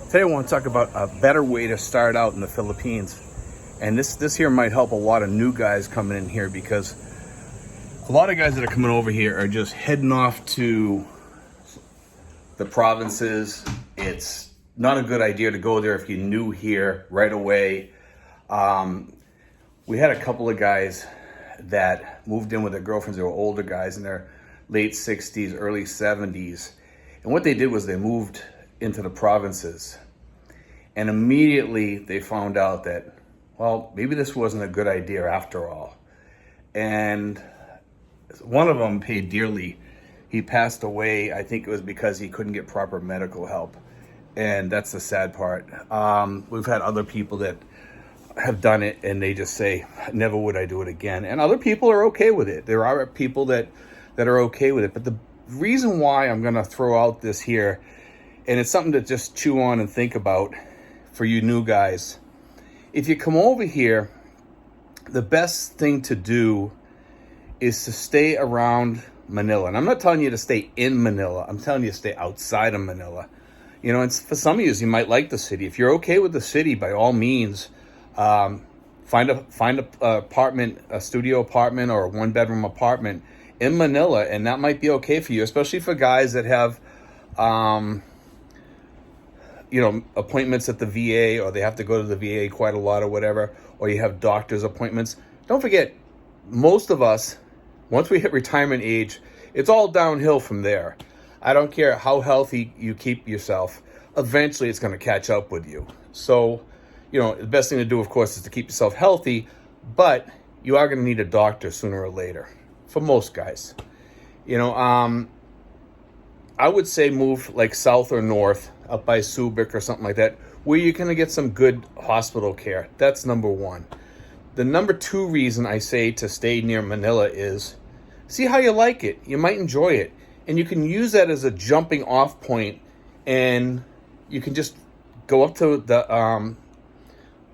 Today I want to talk about a better way to start out in the Philippines. And this here might help a lot of new guys coming in here, because a lot of guys that are coming over here are just heading off to the provinces. It's not a good idea to go there if you're new here right away. We had a couple of guys that moved in with their girlfriends. They were older guys in their late 60s, early 70s. And what they did was they moved into the provinces. And immediately they found out that, well, maybe this wasn't a good idea after all. And one of them paid dearly. He passed away. I think it was because he couldn't get proper medical help. And that's the sad part. We've had other people that have done it and they just say, never would I do it again. And other people are okay with it. There are people that are okay with it. But the reason why I'm going to throw out this here, and it's something to just chew on and think about for you new guys. If you come over here, the best thing to do is to stay around Manila. And I'm not telling you to stay in Manila. I'm telling you to stay outside of Manila. You know, it's, for some of you might like the city. If you're okay with the city, by all means, find a apartment, a studio apartment or a one-bedroom apartment in Manila, and that might be okay for you, especially for guys that have appointments at the VA, or they have to go to the VA quite a lot or whatever, or you have doctor's appointments. Don't forget, most of us, once we hit retirement age, it's all downhill from there. I don't care how healthy you keep yourself. Eventually, it's going to catch up with you. So, the best thing to do, of course, is to keep yourself healthy, but you are going to need a doctor sooner or later, for most guys. I would say move like south or north, up by Subic or something like that, where you're going to get some good hospital care. That's number one. The number two reason I say to stay near Manila is see how you like it. You might enjoy it. And you can use that as a jumping off point, and you can just go up to the,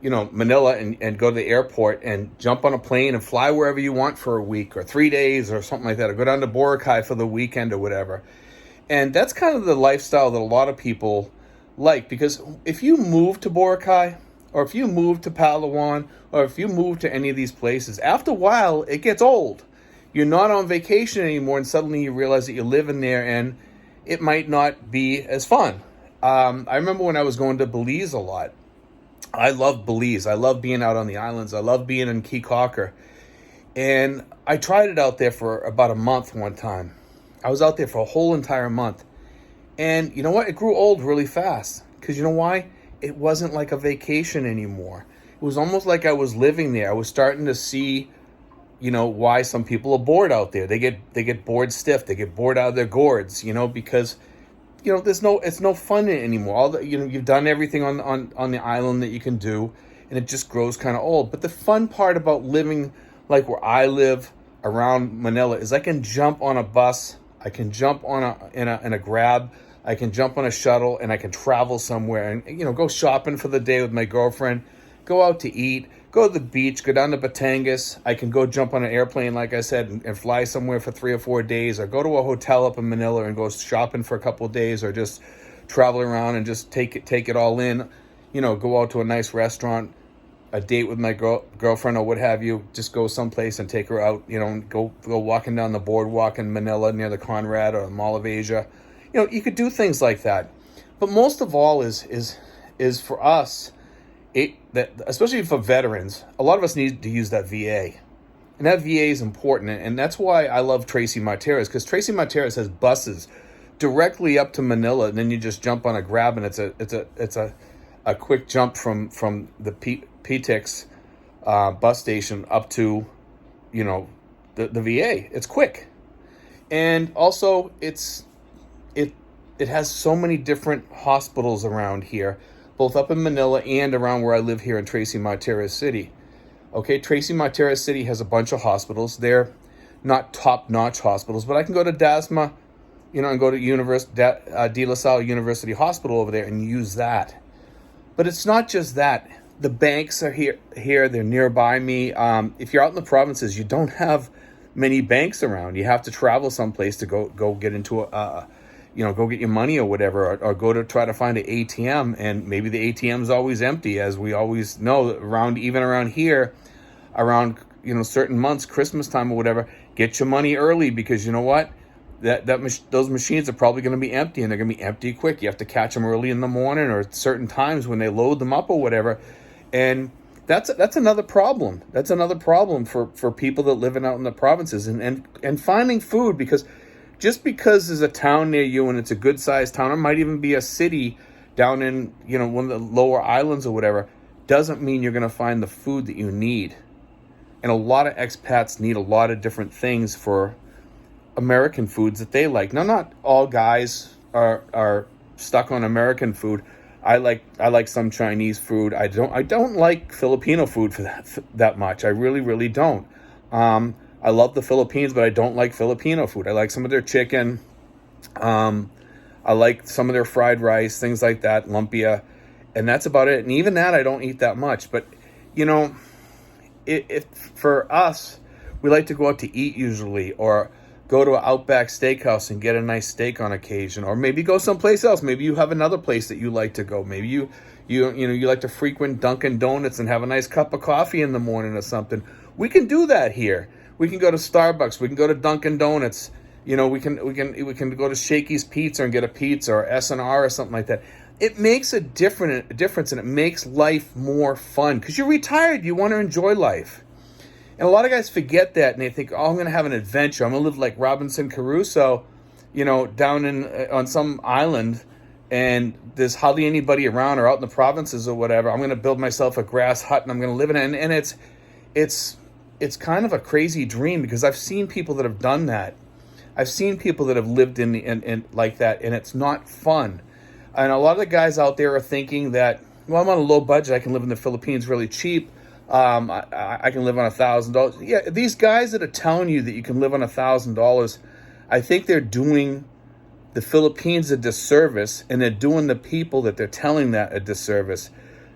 Manila and go to the airport and jump on a plane and fly wherever you want for a week or 3 days or something like that, or go down to Boracay for the weekend or whatever. And that's kind of the lifestyle that a lot of people like, because if you move to Boracay, or if you move to Palawan, or if you move to any of these places, after a while, it gets old. You're not on vacation anymore, and suddenly you realize that you're living there, and it might not be as fun. I remember when I was going to Belize a lot. I love Belize. I love being out on the islands. I love being in Key Cocker. And I tried it out there for about a month one time. I was out there for a whole entire month. And you know what? It grew old really fast. Because you know why? It wasn't like a vacation anymore. It was almost like I was living there. I was starting to see, why some people are bored out there. They get bored stiff. They get bored out of their gourds, because, it's no fun anymore. You've done everything on the island that you can do, and it just grows kind of old. But the fun part about living like where I live around Manila is I can jump on a bus. I can jump on in a grab. I can jump on a shuttle, and I can travel somewhere and, go shopping for the day with my girlfriend, go out to eat, go to the beach, go down to Batangas. I can go jump on an airplane, like I said, and fly somewhere for 3 or 4 days, or go to a hotel up in Manila and go shopping for a couple of days, or just travel around and just take it all in, go out to a nice restaurant, a date with my girlfriend or what have you, just go someplace and take her out, go walking down the boardwalk in Manila near the Conrad or the Mall of Asia. You could do things like that. But most of all is for us, especially for veterans, a lot of us need to use that VA. And that VA is important. And that's why I love Tracy Martirez, because Tracy Martirez has buses directly up to Manila, and then you just jump on a grab, and it's a quick jump from the PTX bus station up to, the VA. It's quick. And also it has so many different hospitals around here, both up in Manila and around where I live here in Tracy Martirez City. Okay, Tracy Martirez City has a bunch of hospitals. They're not top-notch hospitals, but I can go to DASMA, and go to De La Salle University Hospital over there and use that. But it's not just that. The banks are here. They're nearby me. If you're out in the provinces, you don't have many banks around. You have to travel someplace to go get into go get your money or whatever, or go to try to find an ATM, and maybe the ATM is always empty, as we always know even around here, around certain months, Christmas time or whatever. Get your money early, because you know what, those machines are probably going to be empty, and they're going to be empty quick. You have to catch them early in the morning or at certain times when they load them up or whatever, and that's another problem. That's another problem for people that live out in the provinces, and finding food, because just because there's a town near you and it's a good sized town, it might even be a city down in one of the lower islands or whatever, doesn't mean you're going to find the food that you need. And a lot of expats need a lot of different things for American foods that they like. Now, not all guys are stuck on American food. I like some Chinese food. I don't like Filipino food for that much. I really don't. I love the Philippines, but I don't like Filipino food. I like some of their chicken. I like some of their fried rice, things like that, lumpia, and that's about it. And even that, I don't eat that much. But if for us, we like to go out to eat usually, or go to an Outback Steakhouse and get a nice steak on occasion, or maybe go someplace else. Maybe you have another place that you like to go. Maybe you like to frequent Dunkin' Donuts and have a nice cup of coffee in the morning or something. We can do that here. We can go to Starbucks. We can go to Dunkin' Donuts. We can go to Shakey's Pizza and get a pizza, or S&R or something like that. It makes a difference, and it makes life more fun, because you're retired. You want to enjoy life. And a lot of guys forget that, and they think, I'm going to have an adventure. I'm going to live like Robinson Crusoe, down on some island, and there's hardly anybody around, or out in the provinces or whatever. I'm going to build myself a grass hut, and I'm going to live in it. And it's kind of a crazy dream, because I've seen people that have done that. I've seen people that have lived in like that, and it's not fun. And a lot of the guys out there are thinking that, well, I'm on a low budget. I can live in the Philippines really cheap. I can live on $1,000. Yeah, these guys that are telling you that you can live on $1,000, I think they're doing the Philippines a disservice, and they're doing the people that they're telling that a disservice,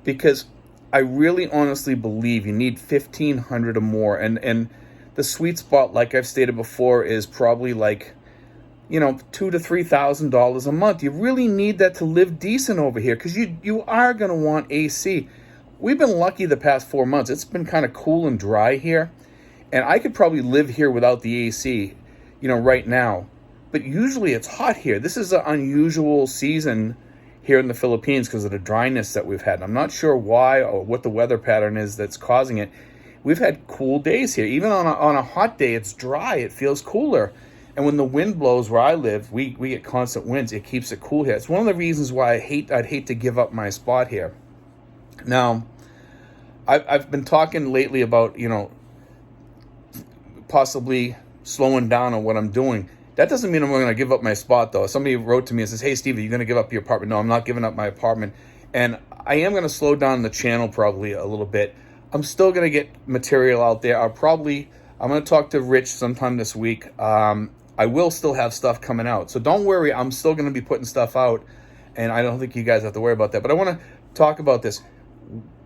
because I really honestly believe you need $1,500 or more, and the sweet spot, like I've stated before, is probably like $2,000 to $3,000 a month. You really need that to live decent over here, because you are going to want AC. We've been lucky the past 4 months. It's been kind of cool and dry here, and I could probably live here without the AC, right now. But usually it's hot here. This is an unusual season here in the Philippines because of the dryness that we've had. I'm not sure why or what the weather pattern is that's causing it. We've had cool days here. Even on a hot day, it's dry. It feels cooler. And when the wind blows where I live, we get constant winds. It keeps it cool here. It's one of the reasons why I'd hate to give up my spot here. Now, I've been talking lately about, possibly slowing down on what I'm doing. That doesn't mean I'm going to give up my spot, though. Somebody wrote to me and says, hey, Steve, are you going to give up your apartment? No, I'm not giving up my apartment. And I am going to slow down the channel probably a little bit. I'm still going to get material out there. I'm going to talk to Rich sometime this week. I will still have stuff coming out. So don't worry. I'm still going to be putting stuff out. And I don't think you guys have to worry about that. But I want to talk about this.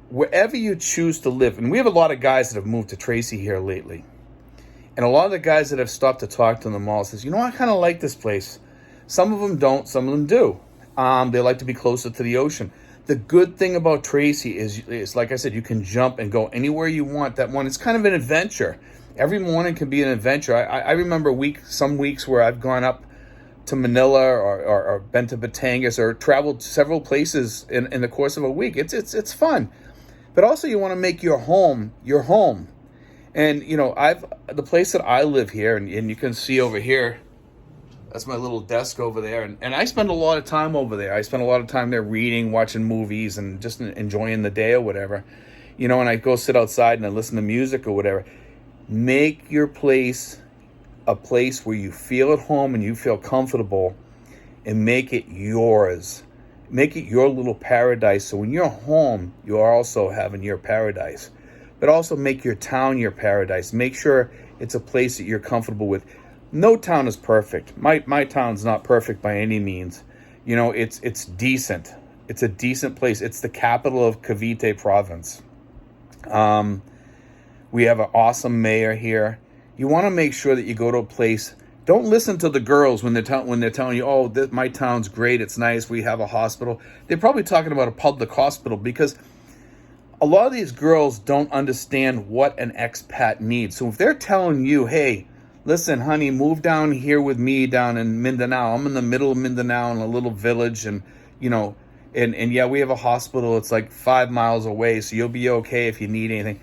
Wherever you choose to live, and we have a lot of guys that have moved to Tracy here lately. And a lot of the guys that have stopped to talk to the mall says, I kind of like this place. Some of them don't, some of them do. They like to be closer to the ocean. The good thing about Tracy is, like I said, you can jump and go anywhere you want. It's kind of an adventure. Every morning can be an adventure. I remember some weeks where I've gone up to Manila or been to Batangas or traveled several places in the course of a week. It's fun. But also you want to make your home your home. And, the place that I live here, and you can see over here, that's my little desk over there. And I spend a lot of time over there. I spend a lot of time there reading, watching movies, and just enjoying the day or whatever. And I go sit outside and I listen to music or whatever. Make your place a place where you feel at home and you feel comfortable, and make it yours. Make it your little paradise. So when you're home, you're also having your paradise. But also make your town your paradise. Make sure it's a place that you're comfortable with. No town is perfect. My town's not perfect by any means. It's decent. It's a decent place. It's the capital of Cavite province. We have an awesome mayor here. You want to make sure that you go to a place Don't listen to the girls when they're telling you, oh, my town's great, it's nice, we have a hospital. They're probably talking about a public hospital, because a lot of these girls don't understand what an expat needs. So if they're telling you, hey, listen, honey, move down here with me down in Mindanao. I'm in the middle of Mindanao in a little village, and and yeah, we have a hospital. It's like 5 miles away, so you'll be okay if you need anything.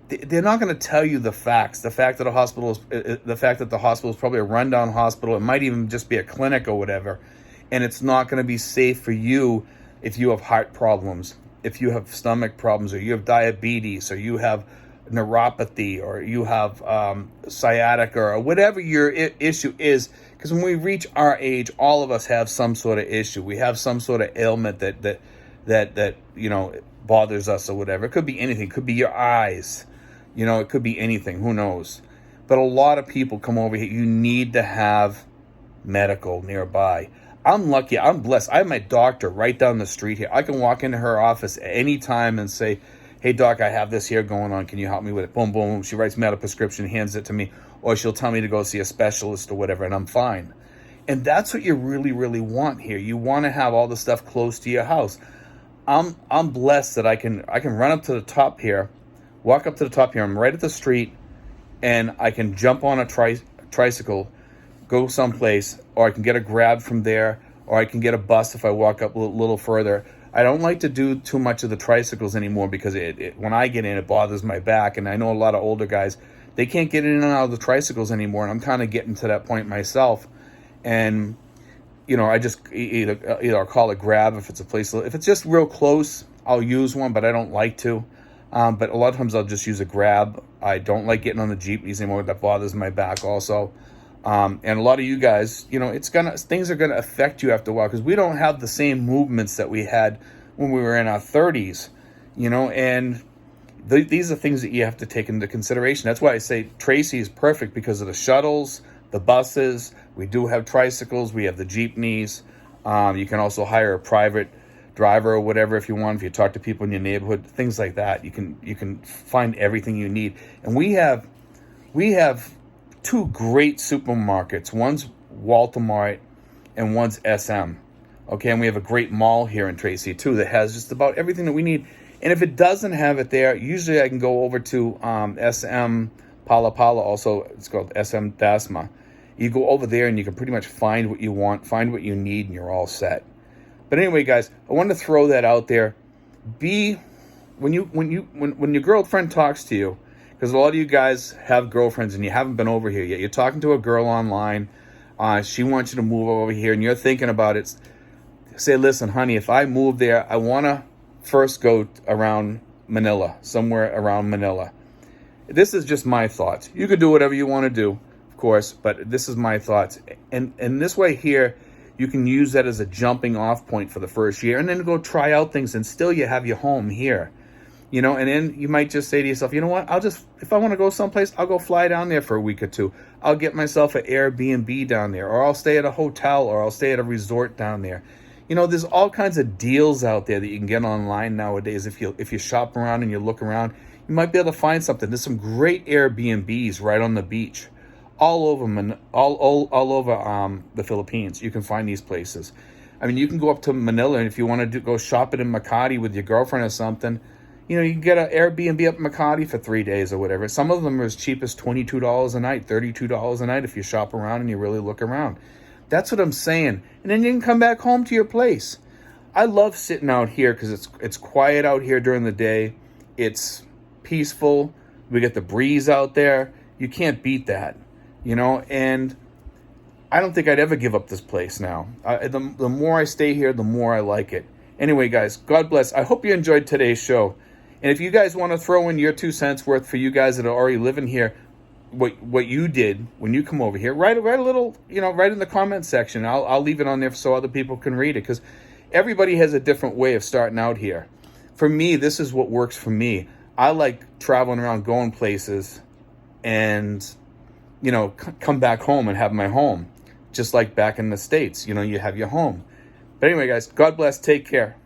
They're not going to tell you the facts. The fact that the hospital is probably a rundown hospital. It might even just be a clinic or whatever, and it's not going to be safe for you if you have heart problems, if you have stomach problems, or you have diabetes, or you have neuropathy, or you have sciatica, or whatever your issue is. Because when we reach our age, all of us have some sort of issue. We have some sort of ailment that bothers us or whatever. It could be anything. It could be your eyes. It could be anything. Who knows? But a lot of people come over here. You need to have medical nearby. I'm lucky. I'm blessed. I have my doctor right down the street here. I can walk into her office at any time and say, hey, doc, I have this here going on. Can you help me with it? Boom, boom. She writes me out a prescription, hands it to me. Or she'll tell me to go see a specialist or whatever, and I'm fine. And that's what you really, really want here. You want to have all the stuff close to your house. I'm blessed that I can run up to the top here, walk up to the top here. I'm right at the street, and I can jump on a tricycle, go someplace, or I can get a grab from there, or I can get a bus if I walk up a little further. I don't like to do too much of the tricycles anymore, because when I get in, it bothers my back. And I know a lot of older guys, they can't get in and out of the tricycles anymore, and I'm kind of getting to that point myself. And I just either I'll call a grab if it's a place. If it's just real close, I'll use one, but I don't like to. But a lot of times I'll just use a grab. I don't like getting on the jeepneys anymore. That bothers my back also. And a lot of you guys, things are gonna affect you after a while, because we don't have the same movements that we had when we were in our 30s. And these are things that you have to take into consideration. That's why I say Tracy is perfect, because of the shuttles, the buses. We do have tricycles. We have the jeepneys. You can also hire a private driver or whatever if you want. If you talk to people in your neighborhood, things like that, you can find everything you need. And we have 2 great supermarkets. One's Walter Mart and one's SM. Okay, and we have a great mall here in Tracy too that has just about everything that we need. And if it doesn't have it there, usually I can go over to SM Pala Pala, also it's called SM Dasma. You go over there and you can pretty much find what you want, find what you need, and you're all set. But anyway, guys, I wanted to throw that out there. When your girlfriend talks to you, because a lot of you guys have girlfriends and you haven't been over here yet. You're talking to a girl online. She wants you to move over here, and you're thinking about it. Say, listen, honey, if I move there, I want to first go around Manila, somewhere around Manila. This is just my thoughts. You could do whatever you want to do, of course, but this is my thoughts. And this way here, you can use that as a jumping off point for the first year, and then go try out things, and still you have your home here. And then you might just say to yourself, you know what, if I want to go someplace, I'll go fly down there for a week or two. I'll get myself an Airbnb down there, or I'll stay at a hotel, or I'll stay at a resort down there. There's all kinds of deals out there that you can get online nowadays. If you shop around and you look around, you might be able to find something. There's some great Airbnbs right on the beach, all over the Philippines. You can find these places. I mean, you can go up to Manila, and if you want to go shopping in Makati with your girlfriend or something, you can get an Airbnb up in Makati for 3 days or whatever. Some of them are as cheap as $22 a night, $32 a night if you shop around and you really look around. That's what I'm saying. And then you can come back home to your place. I love sitting out here because it's quiet out here during the day. It's peaceful. We get the breeze out there. You can't beat that, and I don't think I'd ever give up this place now. The more I stay here, the more I like it. Anyway, guys, God bless. I hope you enjoyed today's show. And if you guys want to throw in your 2 cents worth for you guys that are already living here, what you did when you come over here, write a little, right in the comment section. I'll leave it on there so other people can read it, because everybody has a different way of starting out here. For me, this is what works for me. I like traveling around, going places, and come back home and have my home, just like back in the States. You have your home. But anyway, guys, God bless. Take care.